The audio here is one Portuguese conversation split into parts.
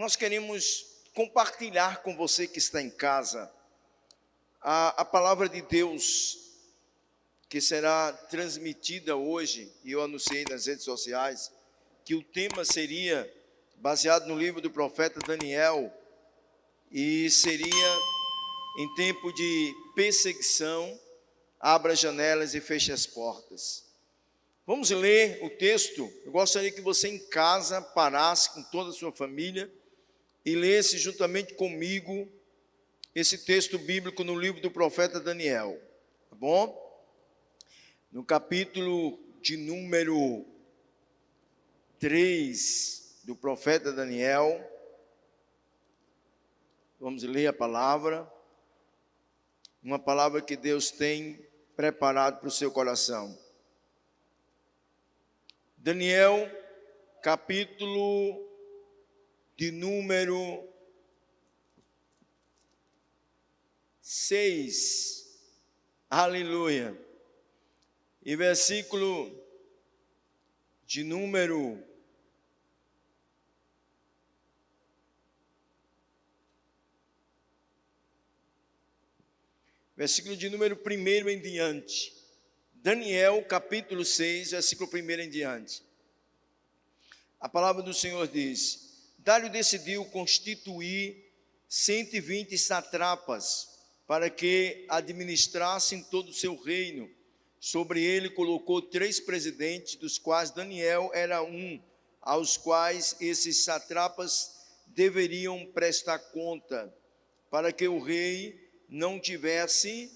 nós queremos compartilhar com você que está em casa a palavra de Deus que será transmitida hoje, e eu anunciei nas redes sociais, que o tema seria baseado no livro do profeta Daniel, e seria em tempo de perseguição, abra as janelas e feche as portas. Vamos ler o texto. Eu gostaria que você em casa parasse com toda a sua família e lesse juntamente comigo esse texto bíblico no livro do profeta Daniel, tá bom? No capítulo de número 3 do profeta Daniel, vamos ler a palavra, uma palavra que Deus tem preparado para o seu coração. Daniel, capítulo de número 6, aleluia, e versículo de número 1 em diante. Daniel, capítulo 6, versículo 1 em diante. A palavra do Senhor diz: Dário decidiu constituir 120 satrapas para que administrassem todo o seu reino. Sobre ele colocou 3 presidentes, dos quais Daniel era um, aos quais esses satrapas deveriam prestar conta, para que o rei não tivesse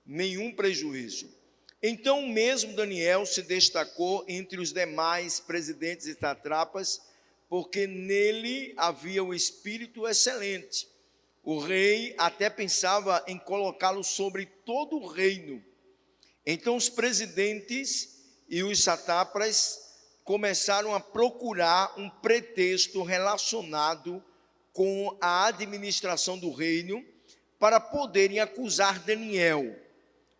nenhum prejuízo. Então mesmo Daniel se destacou entre os demais presidentes e satrapas, porque nele havia o espírito excelente. O rei até pensava em colocá-lo sobre todo o reino. Então os presidentes e os satrapas começaram a procurar um pretexto relacionado com a administração do reino para poderem acusar Daniel,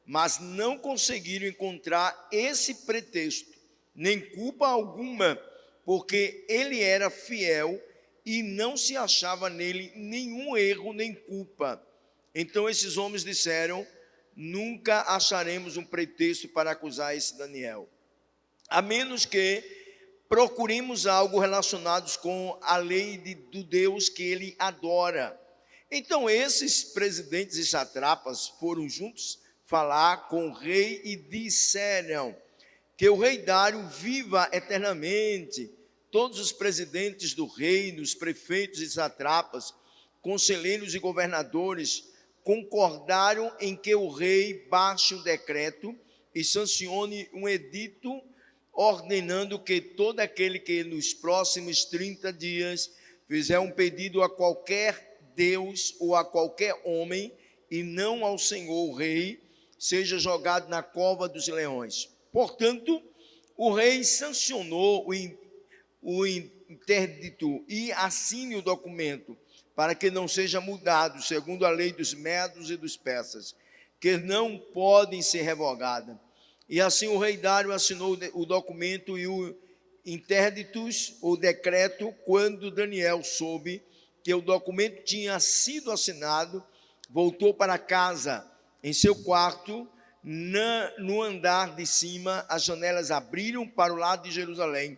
mas não conseguiram encontrar esse pretexto, nem culpa alguma, porque ele era fiel e não se achava nele nenhum erro nem culpa. Então esses homens disseram: nunca acharemos um pretexto para acusar esse Daniel, a menos que procuremos algo relacionado com a lei do Deus que ele adora. Então esses presidentes e satrapas foram juntos falar com o rei e disseram: que o rei Dário viva eternamente. Todos os presidentes do reino, os prefeitos e satrapas, conselheiros e governadores concordaram em que o rei baixe um decreto e sancione um edito ordenando que todo aquele que nos próximos 30 dias fizer um pedido a qualquer Deus ou a qualquer homem, e não ao Senhor o rei, seja jogado na cova dos leões. Portanto, o rei sancionou o interdito e assine o documento, para que não seja mudado, segundo a lei dos medos e dos persas, que não podem ser revogadas. E assim o rei Dário assinou o documento e o interditos, o decreto. Quando Daniel soube que o documento tinha sido assinado, voltou para casa. Em seu quarto, no andar de cima, as janelas abriram para o lado de Jerusalém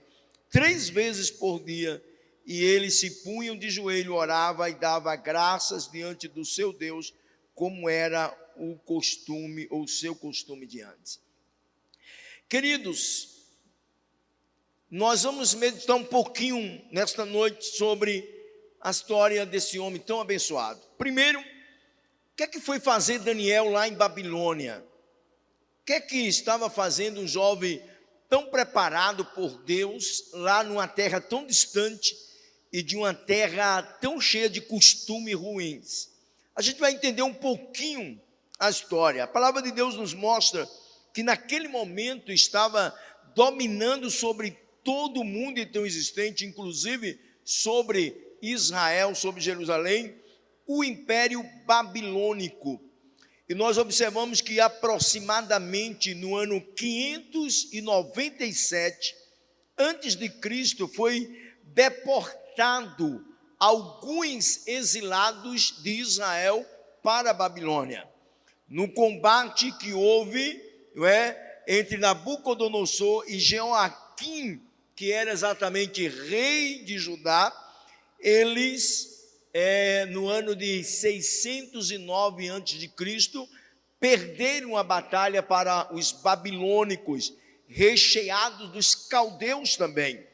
3 vezes por dia, e ele se punha de joelho, orava e dava graças diante do seu Deus, como era o costume, ou o seu costume de antes. Queridos, nós vamos meditar um pouquinho nesta noite sobre a história desse homem tão abençoado. Primeiro, o que é que foi fazer Daniel lá em Babilônia? O que é que estava fazendo um jovem tão preparado por Deus, lá numa terra tão distante e de uma terra tão cheia de costumes ruins? A gente vai entender um pouquinho a história. A palavra de Deus nos mostra que naquele momento estava dominando sobre todo o mundo então existente, inclusive sobre Israel, sobre Jerusalém, o Império Babilônico. E nós observamos que aproximadamente no ano 597 antes de Cristo foi deportado alguns exilados de Israel para a Babilônia. No combate que houve, entre Nabucodonosor e Jeoaquim, que era exatamente rei de Judá, eles, no ano de 609 a.C., perderam a batalha para os babilônicos, recheados dos caldeus também.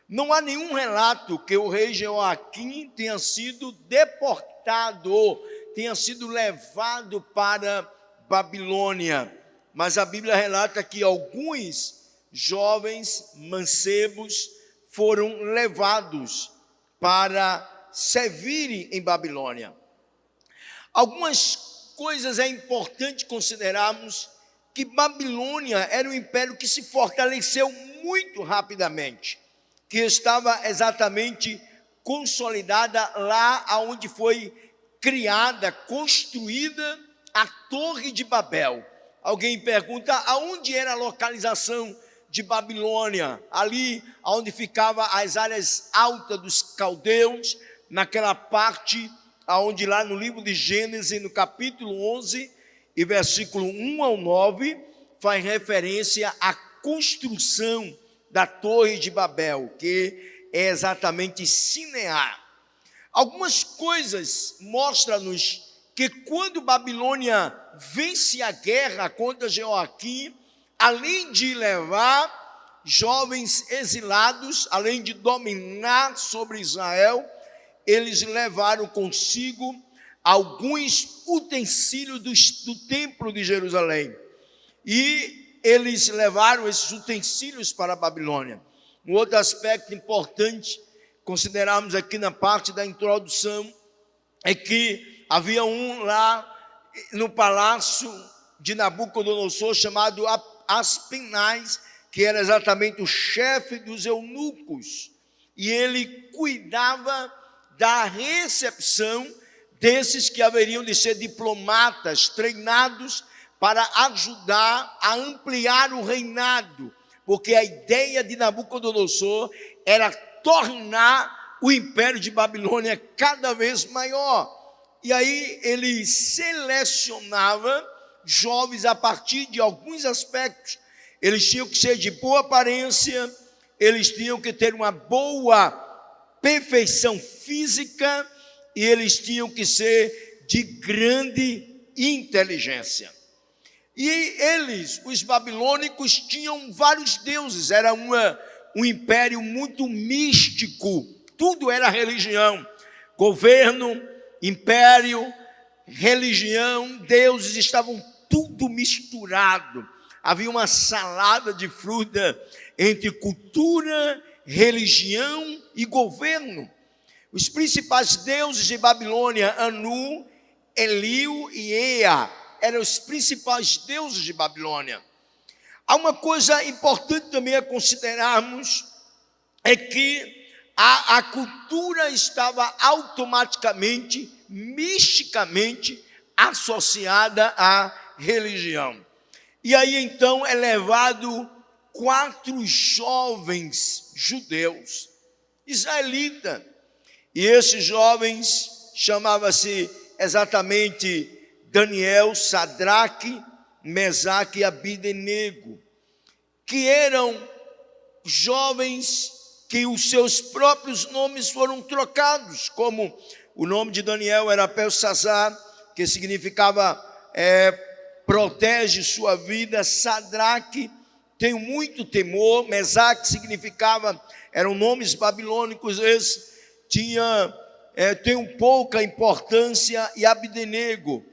Não há nenhum relato que o rei Jeoaquim tenha sido deportado, tenha sido levado para Babilônia, mas a Bíblia relata que alguns jovens mancebos foram levados para servirem em Babilônia. Algumas coisas é importante considerarmos que Babilônia era um império que se fortaleceu muito rapidamente, que estava exatamente consolidada lá onde foi criada, construída a Torre de Babel. Alguém pergunta aonde era a localização de Babilônia? Ali onde ficavam as áreas altas dos caldeus, naquela parte onde lá no livro de Gênesis, no capítulo 11, e versículo 1 ao 9, faz referência à construção da Torre de Babel, que é exatamente Sinear. Algumas coisas mostram-nos que quando Babilônia vence a guerra contra Jeoaquim, além de levar jovens exilados, além de dominar sobre Israel, eles levaram consigo alguns utensílios do templo de Jerusalém. E eles levaram esses utensílios para a Babilônia. Um outro aspecto importante, considerarmos aqui na parte da introdução, é que havia um lá no palácio de Nabucodonosor chamado Aspenaz, que era exatamente o chefe dos eunucos, e ele cuidava da recepção desses que haveriam de ser diplomatas treinados para ajudar a ampliar o reinado, porque a ideia de Nabucodonosor era tornar o império de Babilônia cada vez maior. E aí ele selecionava jovens a partir de alguns aspectos. Eles tinham que ser de boa aparência, eles tinham que ter uma boa perfeição física e eles tinham que ser de grande inteligência. E eles, os babilônicos, tinham vários deuses, era um império muito místico, tudo era religião, governo, império, religião, deuses, estavam tudo misturado. Havia uma salada de fruta entre cultura, religião e governo. Os principais deuses de Babilônia, Anu, Eliu e Ea, eram os principais deuses de Babilônia. Há uma coisa importante também a considerarmos, é que a cultura estava automaticamente, misticamente associada à religião. E aí então é levado 4 jovens judeus, israelitas, e esses jovens chamavam-se exatamente Daniel, Sadraque, Mesaque e Abdenego, que eram jovens que os seus próprios nomes foram trocados, como o nome de Daniel era Belsazar, que significava protege sua vida. Sadraque, tenho muito temor. Mesaque significava, eram nomes babilônicos, esses tem pouca importância. E Abdenego,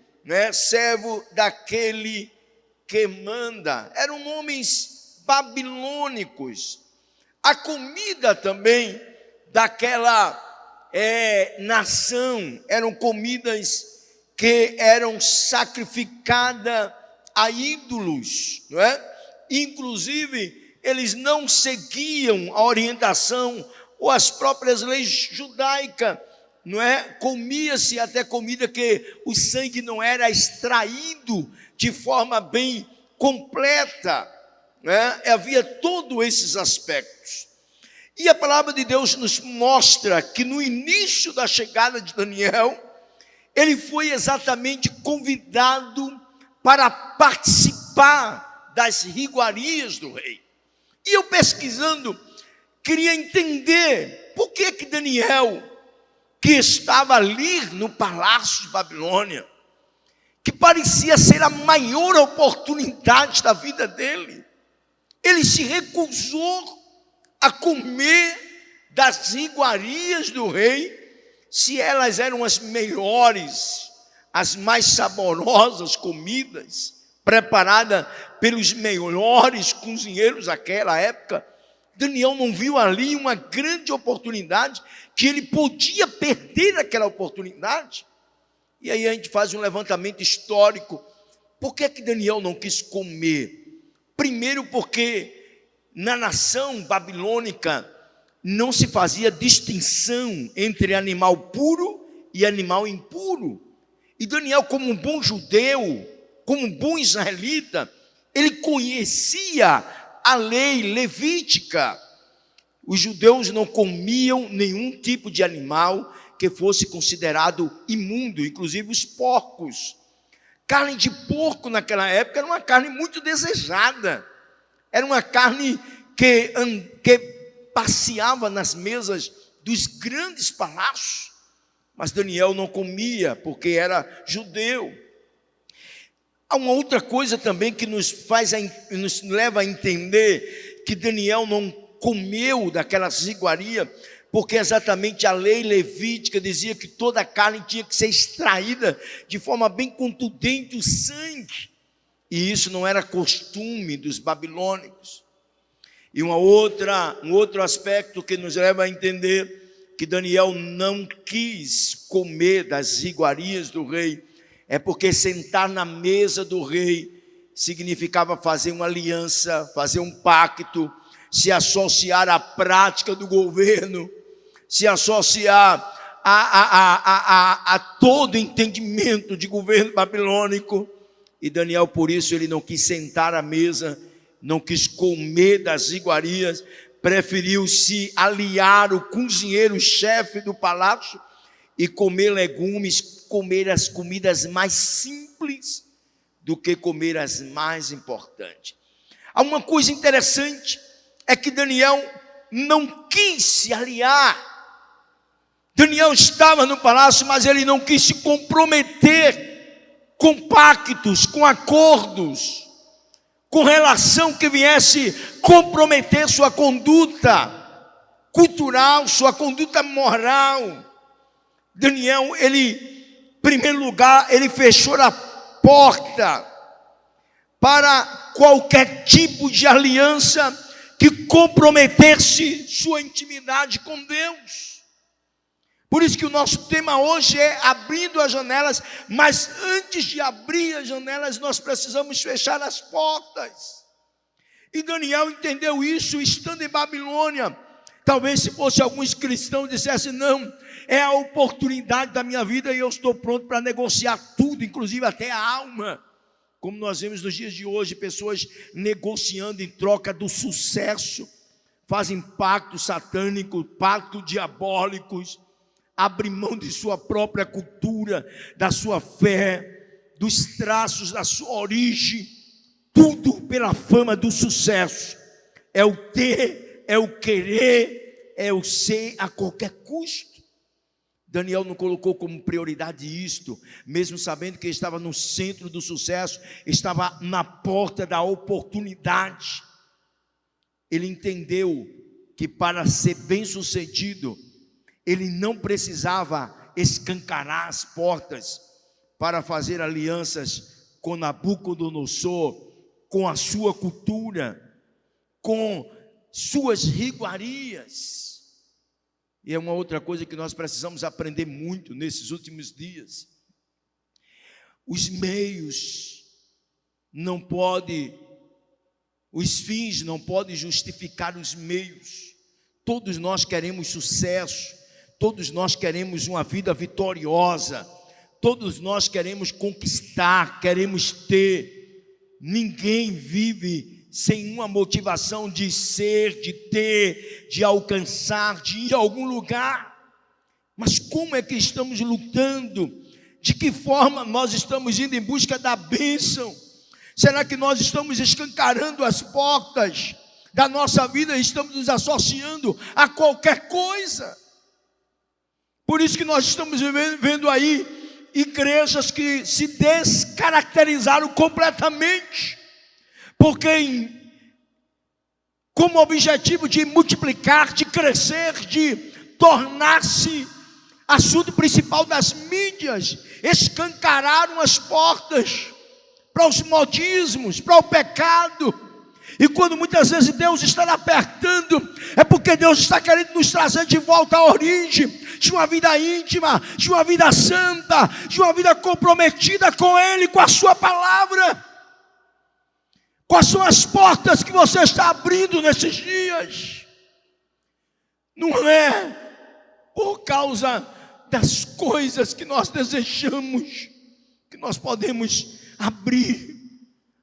servo daquele que manda, eram nomes babilônicos. A comida também daquela nação eram comidas que eram sacrificadas a ídolos, não é? Inclusive, eles não seguiam a orientação ou as próprias leis judaicas, não é? Comia-se até comida que o sangue não era extraído de forma bem completa, né? Havia todos esses aspectos. E a palavra de Deus nos mostra que no início da chegada de Daniel, ele foi exatamente convidado para participar das iguarias do rei. E eu pesquisando, queria entender por que Daniel, que estava ali no palácio de Babilônia, que parecia ser a maior oportunidade da vida dele, ele se recusou a comer das iguarias do rei, se elas eram as melhores, as mais saborosas comidas, preparadas pelos melhores cozinheiros daquela época. Daniel não viu ali uma grande oportunidade, que ele podia perder aquela oportunidade. E aí a gente faz um levantamento histórico. Por que Daniel não quis comer? Primeiro porque na nação babilônica não se fazia distinção entre animal puro e animal impuro. E Daniel, como um bom judeu, como um bom israelita, ele conhecia a lei levítica. Os judeus não comiam nenhum tipo de animal que fosse considerado imundo, inclusive os porcos. Carne de porco naquela época era uma carne muito desejada. Era uma carne que passeava nas mesas dos grandes palácios. Mas Daniel não comia porque era judeu. Há uma outra coisa também que nos leva a entender que Daniel não comeu daquelas iguarias, porque exatamente a lei levítica dizia que toda a carne tinha que ser extraída de forma bem contundente, o sangue. E isso não era costume dos babilônicos. E um outro aspecto que nos leva a entender que Daniel não quis comer das iguarias do rei, é porque sentar na mesa do rei significava fazer uma aliança, fazer um pacto, se associar à prática do governo, se associar a todo entendimento de governo babilônico. E Daniel, por isso, ele não quis sentar à mesa, não quis comer das iguarias, preferiu se aliar ao cozinheiro-chefe do palácio e comer legumes, comer as comidas mais simples do que comer as mais importantes. Há uma coisa interessante, é que Daniel não quis se aliar. Daniel estava no palácio, mas ele não quis se comprometer com pactos, com acordos, com relação que viesse comprometer sua conduta cultural, sua conduta moral. Daniel, em primeiro lugar, ele fechou a porta para qualquer tipo de aliança que comprometesse sua intimidade com Deus. Por isso que o nosso tema hoje é abrindo as janelas, mas antes de abrir as janelas, nós precisamos fechar as portas. E Daniel entendeu isso estando em Babilônia. Talvez se fosse alguns cristãos dissessem, não, é a oportunidade da minha vida e eu estou pronto para negociar tudo, inclusive até a alma. Como nós vemos nos dias de hoje, pessoas negociando em troca do sucesso, fazem pactos satânicos, pactos diabólicos, abrem mão de sua própria cultura, da sua fé, dos traços da sua origem, tudo pela fama do sucesso. É o ter, é o querer, é o ser a qualquer custo. Daniel não colocou como prioridade isto, mesmo sabendo que estava no centro do sucesso, estava na porta da oportunidade. Ele entendeu que para ser bem-sucedido, ele não precisava escancarar as portas para fazer alianças com Nabucodonosor, com a sua cultura, com suas iguarias. E é uma outra coisa que nós precisamos aprender muito nesses últimos dias. Os meios não podem, os fins não podem justificar os meios. Todos nós queremos sucesso, todos nós queremos uma vida vitoriosa, todos nós queremos conquistar, queremos ter. Ninguém vive sem uma motivação de ser, de ter, de alcançar, de ir a algum lugar. Mas como é que estamos lutando? De que forma nós estamos indo em busca da bênção? Será que nós estamos escancarando as portas da nossa vida e estamos nos associando a qualquer coisa? Por isso que nós estamos vendo aí igrejas que se descaracterizaram completamente, porque como objetivo de multiplicar, de crescer, de tornar-se assunto principal das mídias, escancararam as portas para os modismos, para o pecado. E quando muitas vezes Deus está apertando, é porque Deus está querendo nos trazer de volta à origem de uma vida íntima, de uma vida santa, de uma vida comprometida com Ele, com a sua palavra. Quais são as portas que você está abrindo nesses dias? Não é por causa das coisas que nós desejamos que nós podemos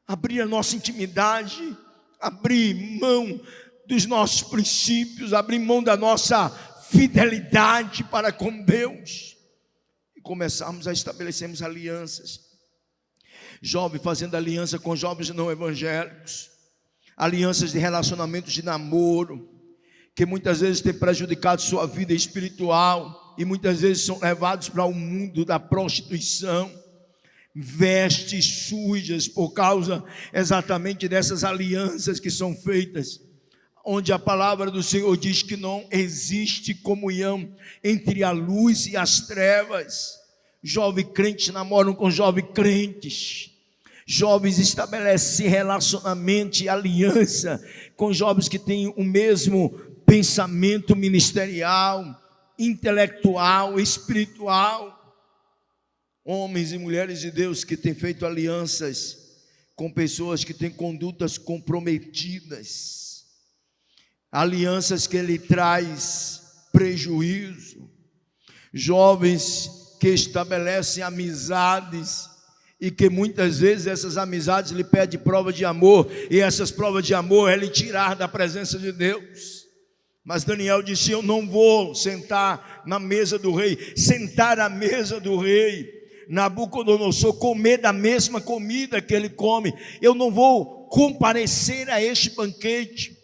abrir a nossa intimidade, abrir mão dos nossos princípios, abrir mão da nossa fidelidade para com Deus e começarmos a estabelecermos alianças. Jovem fazendo aliança com jovens não evangélicos, alianças de relacionamentos de namoro, que muitas vezes têm prejudicado sua vida espiritual e muitas vezes são levados para o mundo da prostituição, vestes sujas por causa exatamente dessas alianças que são feitas, onde a palavra do Senhor diz que não existe comunhão entre a luz e as trevas. Jovens crentes namoram com jovens crentes, jovens estabelecem relacionamento e aliança com jovens que têm o mesmo pensamento ministerial, intelectual, espiritual. Homens e mulheres de Deus que têm feito alianças com pessoas que têm condutas comprometidas, alianças que lhe traz prejuízo, jovens que estabelecem amizades e que muitas vezes essas amizades lhe pedem prova de amor, e essas provas de amor é lhe tirar da presença de Deus. Mas Daniel disse: eu não vou sentar na mesa do rei, sentar à mesa do rei Nabucodonosor, comer da mesma comida que ele come. Eu não vou comparecer a este banquete,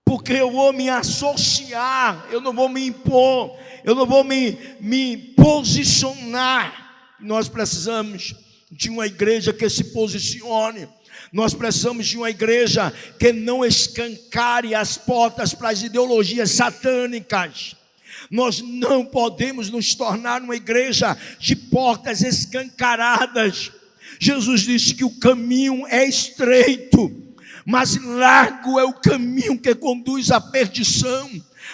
porque eu vou me associar, eu não vou me impor, eu não vou me posicionar. Nós precisamos de uma igreja que se posicione. Nós precisamos de uma igreja que não escancare as portas para as ideologias satânicas. Nós não podemos nos tornar uma igreja de portas escancaradas. Jesus disse que o caminho é estreito, mas largo é o caminho que conduz à perdição.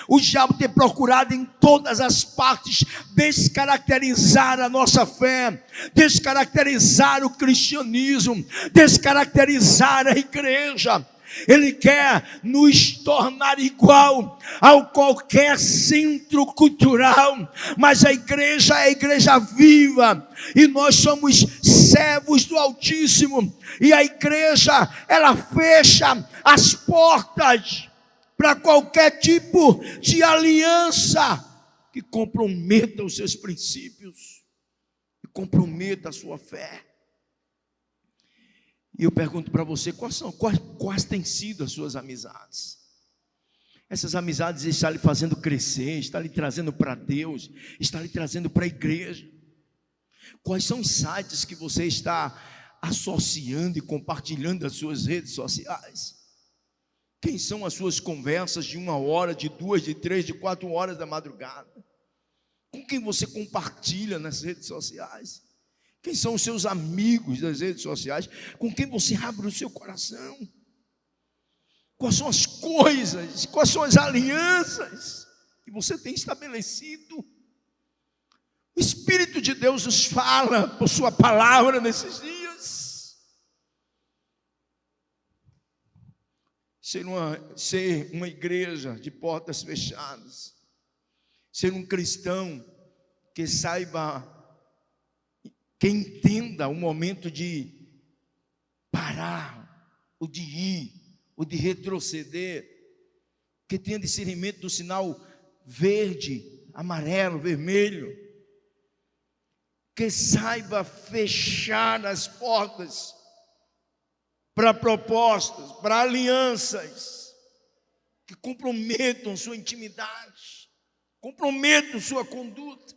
O diabo tem procurado em todas as partes descaracterizar a nossa fé, descaracterizar o cristianismo, descaracterizar a igreja. Ele quer nos tornar igual a qualquer centro cultural, mas a igreja é a igreja viva, e nós somos servos do Altíssimo, e a igreja, ela fecha as portas para qualquer tipo de aliança que comprometa os seus princípios, que comprometa a sua fé. E eu pergunto para você, quais têm sido as suas amizades? Essas amizades estão lhe fazendo crescer, estão lhe trazendo para Deus, estão lhe trazendo para a igreja? Quais são os sites que você está associando e compartilhando nas suas redes sociais? Quem são as suas conversas de 1 hora, de 2, de 3, de 4 horas da madrugada? Com quem você compartilha nas redes sociais? Quem são os seus amigos das redes sociais? Com quem você abre o seu coração? Quais são as coisas, quais são as alianças que você tem estabelecido? O Espírito de Deus nos fala por sua palavra nesses dias. Ser uma igreja de portas fechadas, ser um cristão que saiba, que entenda o momento de parar, ou de ir, ou de retroceder, que tenha discernimento do sinal verde, amarelo, vermelho, que saiba fechar as portas para propostas, para alianças, que comprometam sua intimidade, comprometam sua conduta.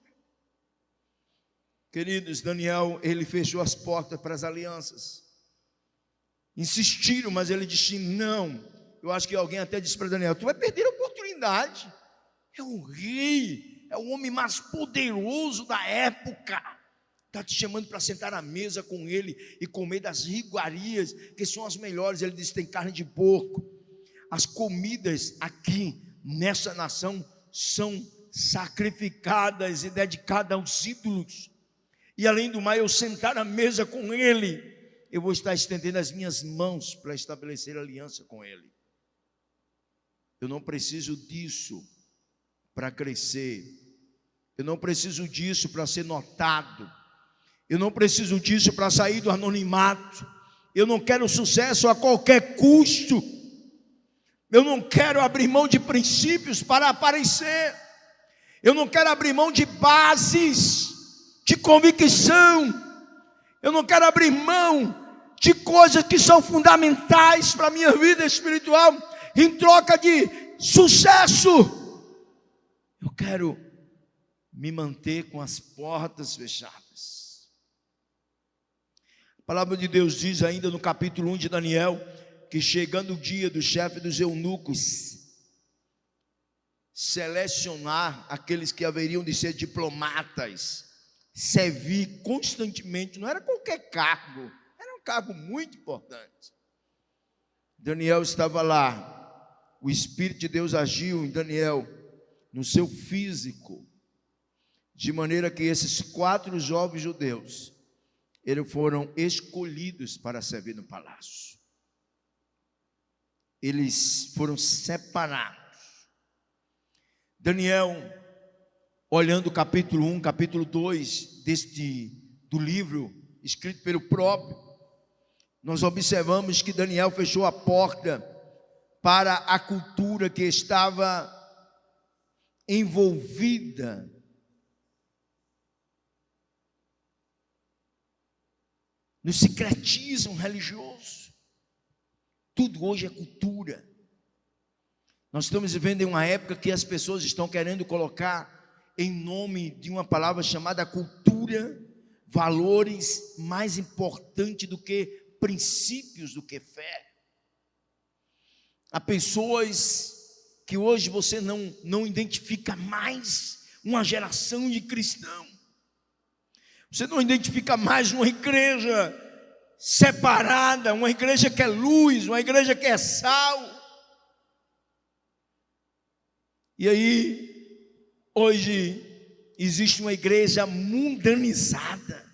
Queridos, Daniel, ele fechou as portas para as alianças. Insistiram, mas ele disse não. Eu acho que alguém até disse para Daniel: tu vai perder a oportunidade. É o rei, é o homem mais poderoso da época. Está te chamando para sentar à mesa com ele e comer das iguarias, que são as melhores. Ele disse: tem carne de porco. As comidas aqui nessa nação são sacrificadas e dedicadas aos ídolos. E além do mais, eu sentar à mesa com ele, eu vou estar estendendo as minhas mãos para estabelecer aliança com ele. Eu não preciso disso para crescer. Eu não preciso disso para ser notado. Eu não preciso disso para sair do anonimato. Eu não quero sucesso a qualquer custo. Eu não quero abrir mão de princípios para aparecer. Eu não quero abrir mão de bases, de convicção. Eu não quero abrir mão de coisas que são fundamentais para a minha vida espiritual em troca de sucesso. Eu quero me manter com as portas fechadas. A palavra de Deus diz ainda no capítulo 1 de Daniel, que chegando o dia do chefe dos eunucos selecionar aqueles que haveriam de ser diplomatas, servir constantemente, não era qualquer cargo, era um cargo muito importante. Daniel estava lá, o Espírito de Deus agiu em Daniel, no seu físico, de maneira que esses 4 jovens judeus, eles foram escolhidos para servir no palácio. Eles foram separados. Daniel, olhando o capítulo 1, capítulo 2 do livro escrito pelo próprio, nós observamos que Daniel fechou a porta para a cultura que estava envolvida no secretismo religioso. Tudo hoje é cultura. Nós estamos vivendo em uma época que as pessoas estão querendo colocar em nome de uma palavra chamada cultura, valores mais importantes do que princípios, do que fé. Há pessoas que hoje você não identifica mais uma geração de cristãos. Você não identifica mais uma igreja separada, uma igreja que é luz, uma igreja que é sal. E aí, hoje, existe uma igreja mundanizada.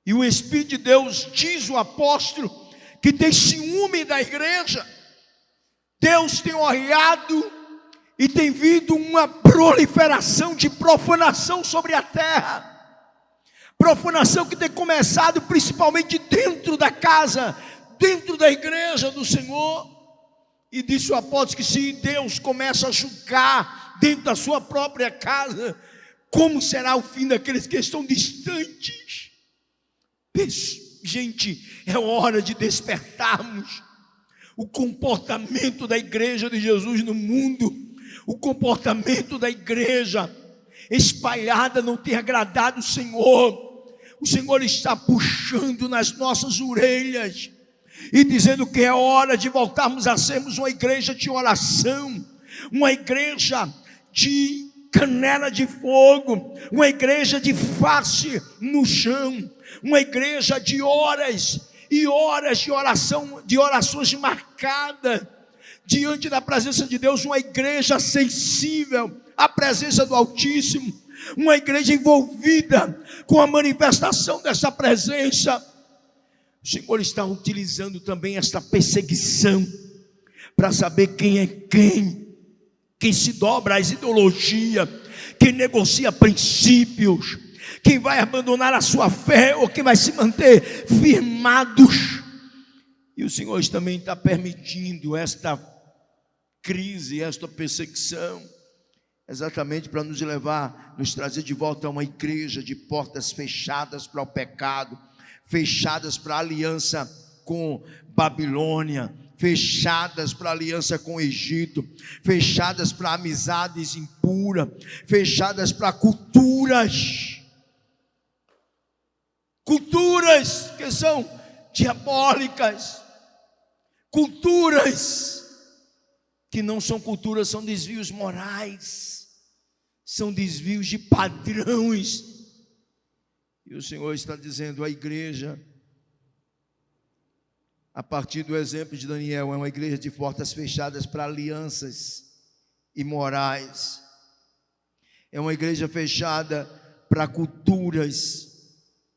E o Espírito de Deus diz o apóstolo que tem ciúme da igreja. Deus tem olhado e tem vindo uma proliferação de profanação sobre a terra. Profanação que tem começado principalmente dentro da casa, dentro da igreja do Senhor. E disse o apóstolo que se Deus começa a julgar dentro da sua própria casa, como será o fim daqueles que estão distantes? Gente, é hora de despertarmos. O comportamento da igreja de Jesus no mundo, o comportamento da igreja espalhada não tem agradado o Senhor. O Senhor está puxando nas nossas orelhas e dizendo que é hora de voltarmos a sermos uma igreja de oração, uma igreja de canela de fogo, uma igreja de face no chão, uma igreja de horas e horas de oração, de orações marcadas diante da presença de Deus, uma igreja sensível à presença do Altíssimo, uma igreja envolvida com a manifestação dessa presença. O Senhor está utilizando também esta perseguição para saber quem é quem se dobra às ideologias, quem negocia princípios, quem vai abandonar a sua fé ou quem vai se manter firmados. E o Senhor também está permitindo esta crise, esta perseguição, exatamente para nos levar, nos trazer de volta a uma igreja de portas fechadas para o pecado, fechadas para a aliança com Babilônia, fechadas para a aliança com o Egito, fechadas para amizades impuras, fechadas para culturas que são diabólicas, culturas que não são culturas, são desvios morais, são desvios de padrões. E o Senhor está dizendo: a igreja, a partir do exemplo de Daniel, é uma igreja de portas fechadas para alianças imorais, é uma igreja fechada para culturas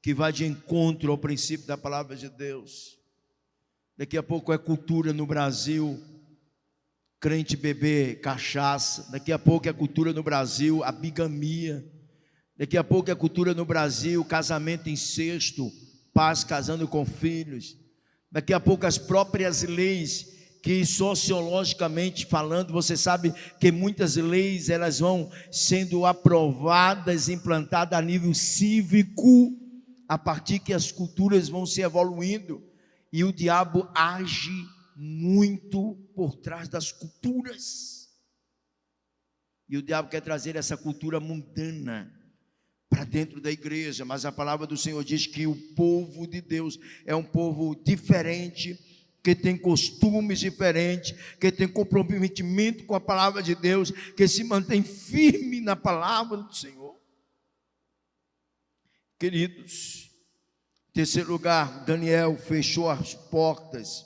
que vai de encontro ao princípio da palavra de Deus. Daqui a pouco é cultura no Brasil crente beber cachaça, daqui a pouco é cultura no Brasil a bigamia, daqui a pouco é cultura no Brasil casamento incesto, pais casando com filhos, daqui a pouco as próprias leis, que sociologicamente falando, você sabe que muitas leis elas vão sendo aprovadas, implantadas a nível cívico, a partir que as culturas vão se evoluindo, e o diabo age muito por trás das culturas, e o diabo quer trazer essa cultura mundana para dentro da igreja, mas a palavra do Senhor diz que o povo de Deus é um povo diferente, que tem costumes diferentes, que tem comprometimento com a palavra de Deus, que se mantém firme na palavra do Senhor. Queridos, em terceiro lugar, Daniel fechou as portas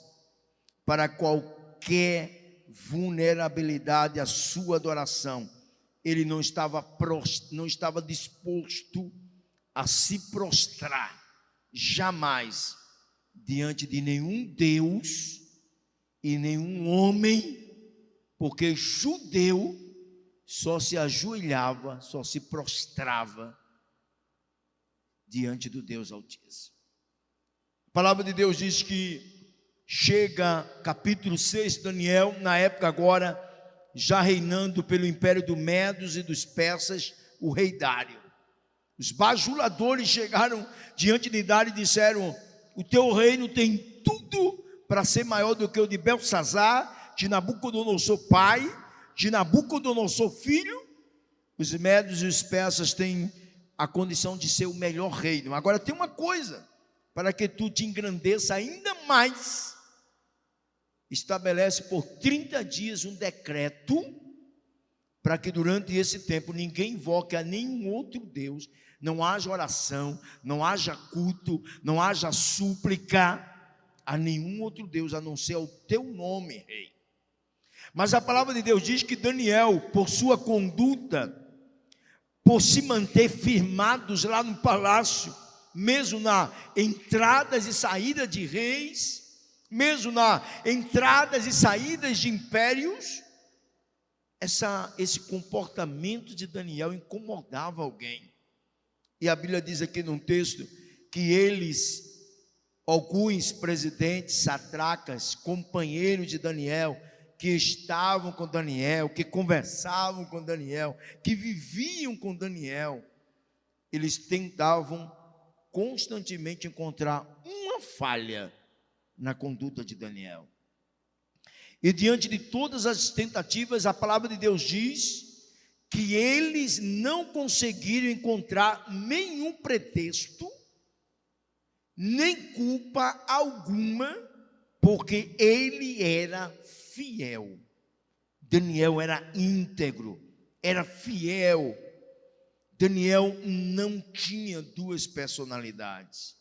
para qualquer vulnerabilidade à sua adoração. Ele não estava disposto a se prostrar jamais diante de nenhum Deus e nenhum homem, porque judeu só se ajoelhava, só se prostrava diante do Deus Altíssimo. A palavra de Deus diz que chega capítulo 6 de Daniel, na época agora, já reinando pelo império dos Medos e dos Persas, o rei Dário. Os bajuladores chegaram diante de Dário e disseram: o teu reino tem tudo para ser maior do que o de Belsazar, de Nabucodonosor pai, de Nabucodonosor filho. Os Medos e os Persas têm a condição de ser o melhor reino. Agora tem uma coisa, para que tu te engrandeça ainda mais, estabelece por 30 dias um decreto, para que durante esse tempo ninguém invoque a nenhum outro Deus, não haja oração, não haja culto, não haja súplica a nenhum outro Deus, a não ser o teu nome, rei. Mas a palavra de Deus diz que Daniel, por sua conduta, por se manter firmados lá no palácio, mesmo na entradas e saídas de reis, mesmo na entradas e saídas de impérios, esse comportamento de Daniel incomodava alguém. E a Bíblia diz aqui num texto que eles, alguns presidentes, satracas, companheiros de Daniel, que estavam com Daniel, que conversavam com Daniel, que viviam com Daniel, eles tentavam constantemente encontrar uma falha na conduta de Daniel. E diante de todas as tentativas, a palavra de Deus diz que eles não conseguiram encontrar nenhum pretexto, nem culpa alguma, porque ele era fiel. Daniel era íntegro, era fiel. Daniel não tinha duas personalidades.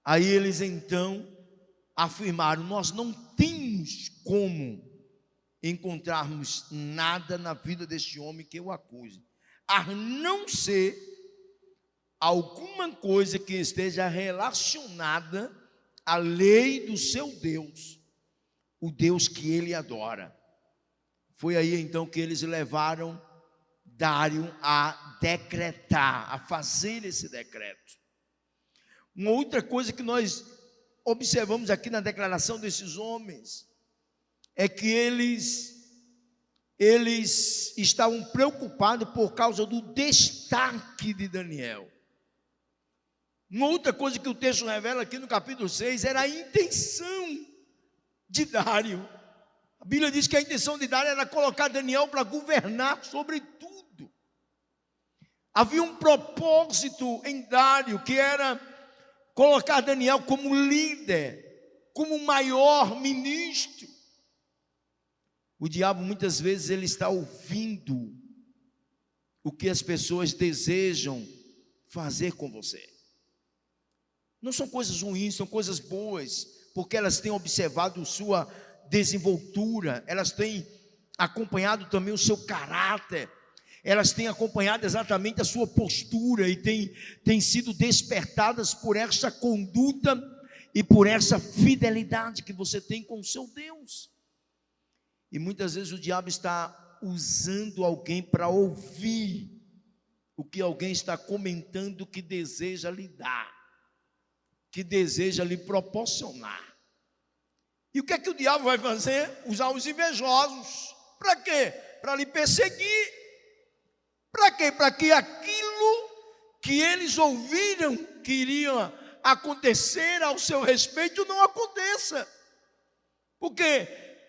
Aí eles então afirmaram: nós não temos como encontrarmos nada na vida deste homem que o acuse, a não ser alguma coisa que esteja relacionada à lei do seu Deus, o Deus que ele adora. Foi aí então que eles levaram Dário a decretar, a fazer esse decreto. Uma outra coisa que nós observamos aqui na declaração desses homens é que eles estavam preocupados por causa do destaque de Daniel. Uma outra coisa que o texto revela aqui no capítulo 6 era a intenção de Dário. A Bíblia diz que a intenção de Dário era colocar Daniel para governar sobre tudo. Havia um propósito em Dário, que era colocar Daniel como líder, como maior ministro. O diabo muitas vezes ele está ouvindo o que as pessoas desejam fazer com você. Não são coisas ruins, são coisas boas, porque elas têm observado sua desenvoltura, elas têm acompanhado também o seu caráter, elas têm acompanhado exatamente a sua postura e têm sido despertadas por essa conduta e por essa fidelidade que você tem com o seu Deus. E muitas vezes o diabo está usando alguém para ouvir o que alguém está comentando que deseja lhe dar, que deseja lhe proporcionar. E o que é que o diabo vai fazer? Usar os invejosos. Para quê? Para lhe perseguir. Para quê? Para que aquilo que eles ouviram que iria acontecer ao seu respeito não aconteça. Porque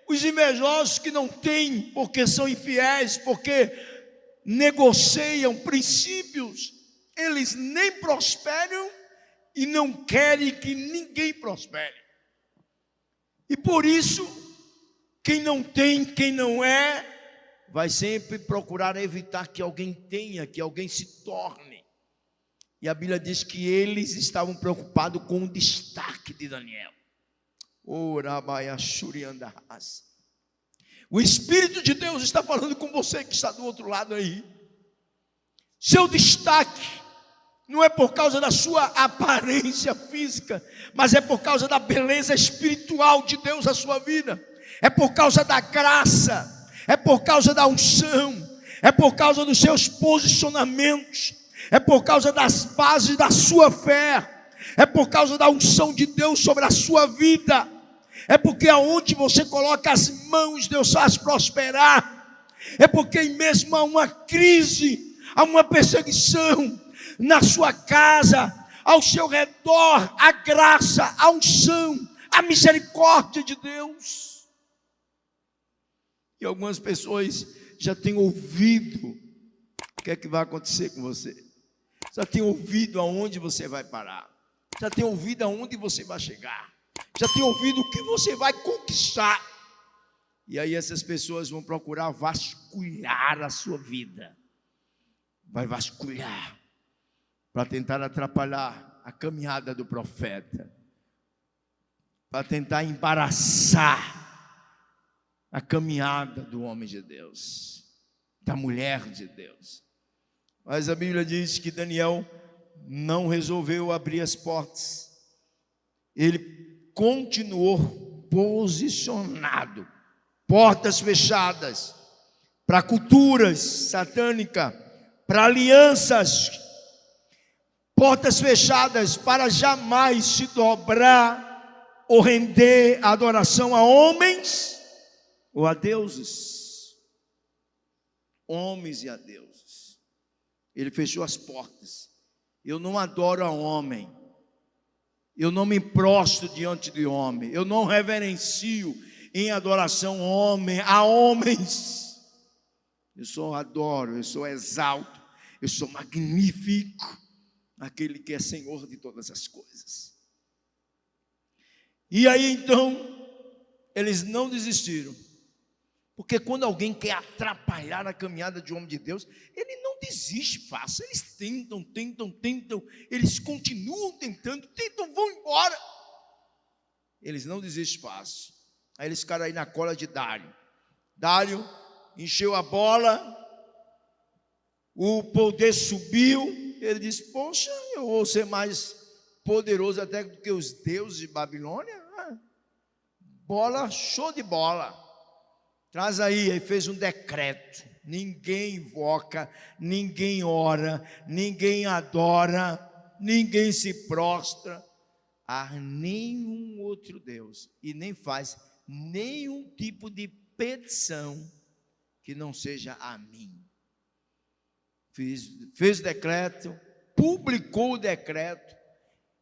os invejosos que não têm, porque são infiéis, porque negociam princípios, eles nem prosperam e não querem que ninguém prospere. E por isso, quem não tem, quem não é, vai sempre procurar evitar que alguém tenha, que alguém se torne. E a Bíblia diz que eles estavam preocupados com o destaque de Daniel. O Espírito de Deus está falando com você que está do outro lado aí. Seu destaque não é por causa da sua aparência física, mas é por causa da beleza espiritual de Deus na sua vida. É por causa da graça, é por causa da unção, é por causa dos seus posicionamentos, é por causa das bases da sua fé, é por causa da unção de Deus sobre a sua vida. É porque aonde você coloca as mãos, Deus faz prosperar. É porque mesmo a uma crise, a uma perseguição na sua casa, ao seu redor, a graça, a unção, a misericórdia de Deus. E algumas pessoas já têm ouvido o que é que vai acontecer com você. Já têm ouvido aonde você vai parar. Já têm ouvido aonde você vai chegar. Já tem ouvido o que você vai conquistar. E aí essas pessoas vão procurar vasculhar a sua vida. Vai vasculhar para tentar atrapalhar a caminhada do profeta, para tentar embaraçar a caminhada do homem de Deus, da mulher de Deus. Mas a Bíblia diz que Daniel não resolveu abrir as portas. Ele continuou posicionado, portas fechadas, para culturas satânicas, para alianças, portas fechadas para jamais se dobrar ou render adoração a homens ou a deuses, homens e a deuses. Ele fechou as portas. Eu não adoro a homem. Eu não me prostro diante de homem. Eu não reverencio em adoração a homens. Eu só adoro, eu sou exalto, eu sou magnífico, aquele que é Senhor de todas as coisas. E aí então, eles não desistiram. Porque quando alguém quer atrapalhar a caminhada de um homem de Deus, ele não desiste fácil. Eles tentam, eles continuam tentando, vão embora. Eles não desistem fácil. Aí eles ficaram aí na cola de Dário. Dário encheu a bola, o poder subiu. Ele disse: poxa, eu vou ser mais poderoso até do que os deuses de Babilônia. Bola, show de bola. Traz aí, aí fez um decreto. Ninguém invoca, ninguém ora, ninguém adora, ninguém se prostra a nenhum outro Deus e nem faz nenhum tipo de petição que não seja a mim. Fez o decreto, publicou o decreto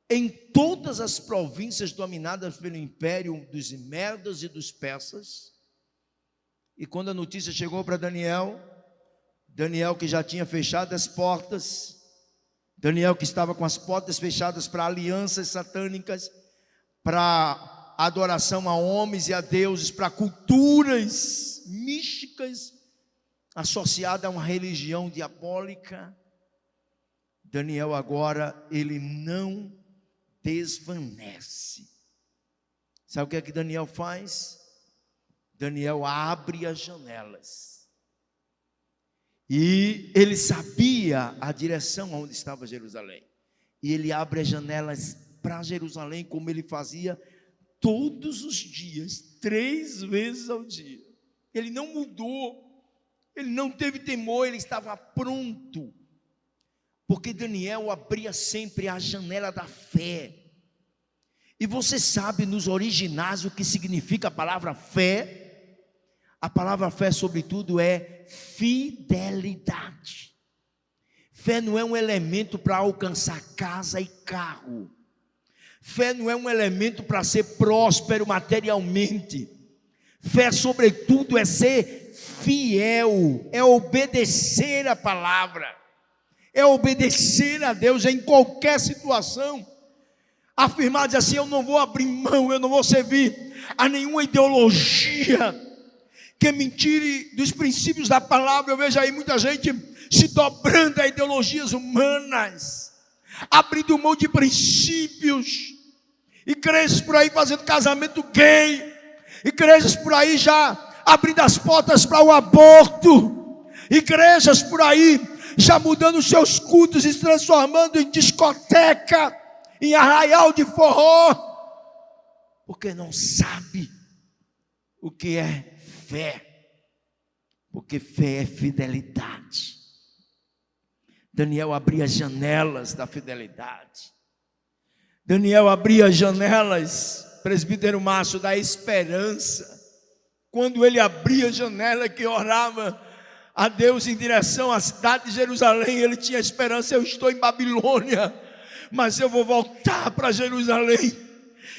em todas as províncias dominadas pelo império dos Medos e dos Persas. E quando a notícia chegou para Daniel que já tinha fechado as portas, Daniel que estava com as portas fechadas para alianças satânicas, para adoração a homens e a deuses, para culturas místicas associadas a uma religião diabólica, Daniel agora, ele não desvanece. Sabe o que é que Daniel faz? Daniel abre as janelas. E ele sabia a direção onde estava Jerusalém. E ele abre as janelas para Jerusalém, como ele fazia todos os dias, 3 vezes ao dia. Ele não mudou, ele não teve temor, ele estava pronto. Porque Daniel abria sempre a janela da fé. E você sabe nos originais o que significa a palavra fé? A palavra fé, sobretudo, é fidelidade. Fé não é um elemento para alcançar casa e carro. Fé não é um elemento para ser próspero materialmente. Fé, sobretudo, é ser fiel, é obedecer a palavra, é obedecer a Deus em qualquer situação. Afirmar, dizer assim: eu não vou abrir mão, eu não vou servir a nenhuma ideologia que me tire dos princípios da palavra. Eu vejo aí muita gente se dobrando a ideologias humanas, abrindo mão de princípios. Igrejas por aí fazendo casamento gay, igrejas por aí já abrindo as portas para o aborto, igrejas por aí já mudando seus cultos e se transformando em discoteca, em arraial de forró, porque não sabe o que é fé, porque fé é fidelidade. Daniel abria as janelas da fidelidade. Daniel abria as janelas, presbítero Márcio, da esperança. Quando ele abria a janela, que orava a Deus em direção à cidade de Jerusalém, ele tinha esperança: eu estou em Babilônia, mas eu vou voltar para Jerusalém.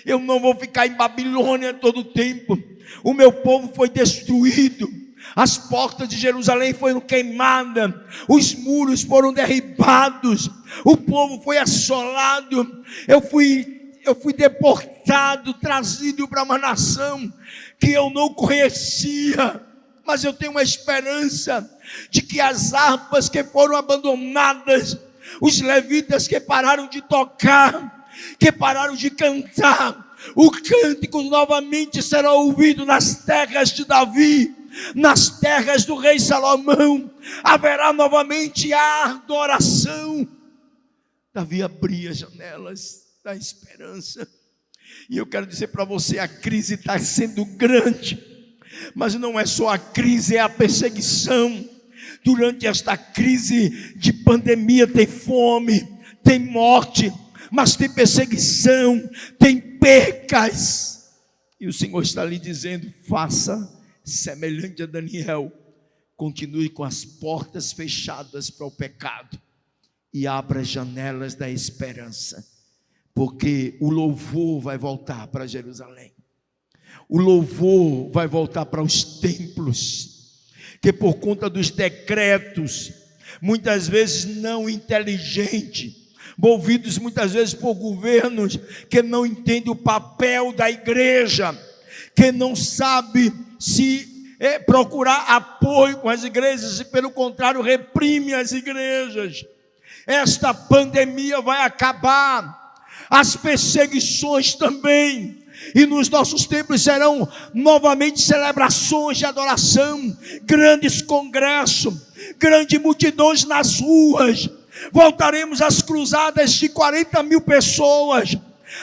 Eu não vou ficar em Babilônia todo o tempo. O meu povo foi destruído, as portas de Jerusalém foram queimadas, os muros foram derribados, o povo foi assolado. Eu fui deportado, trazido para uma nação que eu não conhecia, mas eu tenho uma esperança de que as harpas que foram abandonadas, os levitas que pararam de tocar, que pararam de cantar, o cântico novamente será ouvido nas terras de Davi, nas terras do rei Salomão. Haverá novamente a adoração. Davi abria as janelas da esperança. E eu quero dizer para você: a crise está sendo grande, mas não é só a crise, é a perseguição. Durante esta crise de pandemia tem fome, tem morte, mas tem perseguição, tem percas. E o Senhor está lhe dizendo: faça semelhante a Daniel, continue com as portas fechadas para o pecado e abra as janelas da esperança, porque o louvor vai voltar para Jerusalém, o louvor vai voltar para os templos, que por conta dos decretos, muitas vezes não inteligentes, movidos muitas vezes por governos que não entendem o papel da igreja, que não sabe se procurar apoio com as igrejas, e pelo contrário reprime as igrejas. Esta pandemia vai acabar, as perseguições também, e nos nossos templos serão novamente celebrações de adoração, grandes congressos, grandes multidões nas ruas. Voltaremos às cruzadas de 40 mil pessoas.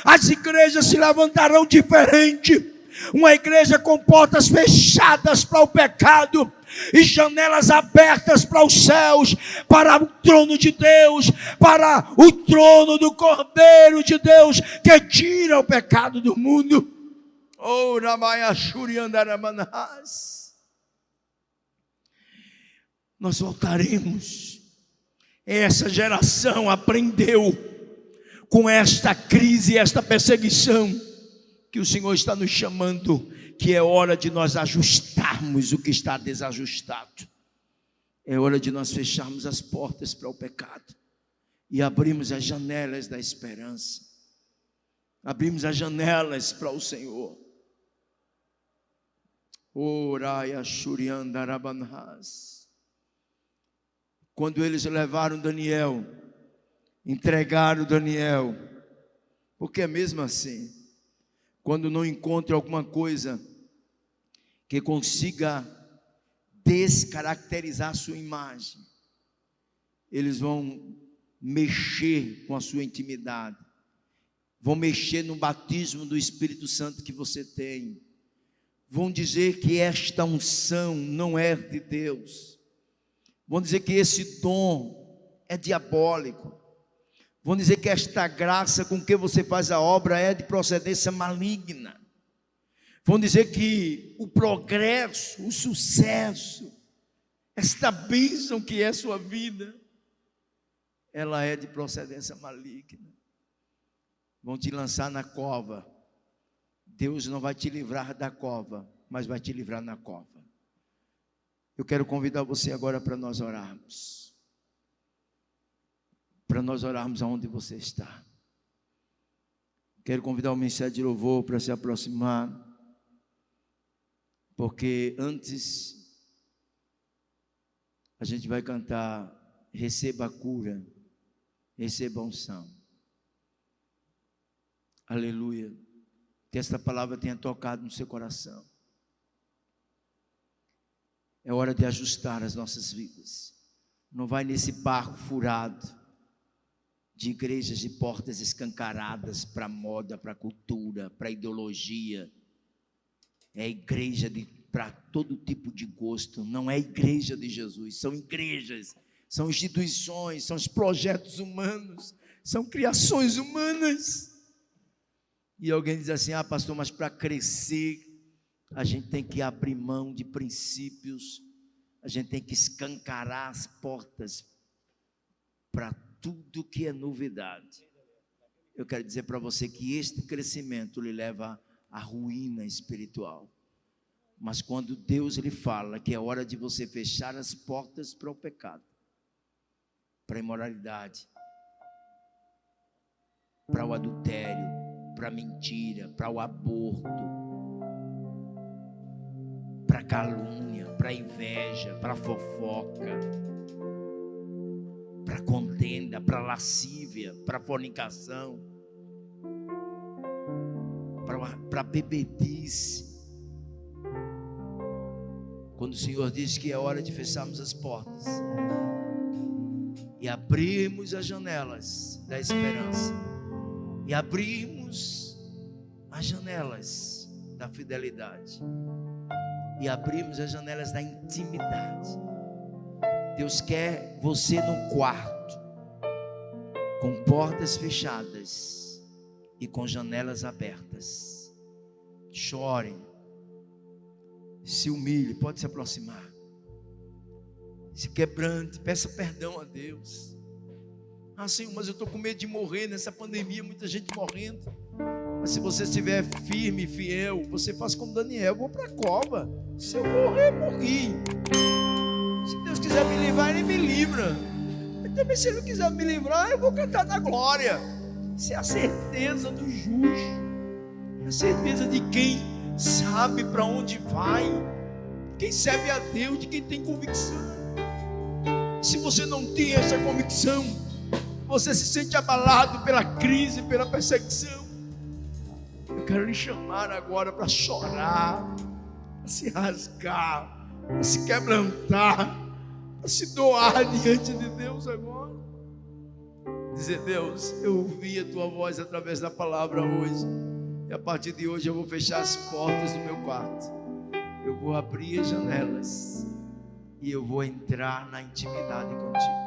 As igrejas se levantarão diferente. Uma igreja com portas fechadas para o pecado, e janelas abertas para os céus, para o trono de Deus, para o trono do Cordeiro de Deus, que tira o pecado do mundo. Oh, nós voltaremos. Essa geração aprendeu com esta crise, esta perseguição, que o Senhor está nos chamando, que é hora de nós ajustarmos o que está desajustado. É hora de nós fecharmos as portas para o pecado e abrirmos as janelas da esperança. Abrimos as janelas para o Senhor. Quando eles levaram Daniel, entregaram Daniel, porque é mesmo assim, quando não encontra alguma coisa que consiga descaracterizar a sua imagem, eles vão mexer com a sua intimidade, vão mexer no batismo do Espírito Santo que você tem, vão dizer que esta unção não é de Deus, vão dizer que esse dom é diabólico, vão dizer que esta graça com que você faz a obra é de procedência maligna, vão dizer que o progresso, o sucesso, esta bênção que é sua vida, ela é de procedência maligna. Vão te lançar na cova. Deus não vai te livrar da cova, mas vai te livrar na cova. Eu quero convidar você agora para nós orarmos. Para nós orarmos aonde você está. Quero convidar o ministério de louvor para se aproximar, porque antes a gente vai cantar: receba a cura, receba a unção. Aleluia. Que esta palavra tenha tocado no seu coração. É hora de ajustar as nossas vidas. Não vai nesse barco furado de igrejas de portas escancaradas para moda, para cultura, para ideologia. É igreja para todo tipo de gosto. Não é igreja de Jesus. São igrejas, são instituições, são os projetos humanos, são criações humanas. E alguém diz assim: ah, pastor, mas para crescer a gente tem que abrir mão de princípios, a gente tem que escancarar as portas para tudo que é novidade. Eu quero dizer para você que este crescimento lhe leva à ruína espiritual. Mas quando Deus lhe fala que é hora de você fechar as portas para o pecado, para a imoralidade, para o adultério, para a mentira, para o aborto, para a calúnia, para a inveja, para a fofoca, para a contenda, para a lascívia, para a fornicação, para a bebedice. Quando o Senhor diz que é hora de fecharmos as portas e abrirmos as janelas da esperança, e abrimos as janelas da fidelidade, e abrimos as janelas da intimidade. Deus quer você num quarto, com portas fechadas e com janelas abertas. Chore, se humilhe, pode se aproximar, se quebrante, peça perdão a Deus. Ah, Senhor, mas eu estou com medo de morrer nessa pandemia, muita gente morrendo. Mas se você estiver firme e fiel, você faz como Daniel: eu vou para a cova, se eu morrer, morri. Se Deus quiser me livrar, Ele me livra. Mas também se Ele não quiser me livrar, eu vou cantar na glória. Isso é a certeza do justo, é a certeza de quem sabe para onde vai, quem serve a Deus, de quem tem convicção. Se você não tem essa convicção, você se sente abalado pela crise, pela perseguição, eu quero lhe chamar agora para chorar, para se rasgar, para se quebrantar, para se doar diante de Deus agora. Dizer: Deus, eu ouvi a tua voz através da palavra hoje, e a partir de hoje eu vou fechar as portas do meu quarto, eu vou abrir as janelas e eu vou entrar na intimidade contigo.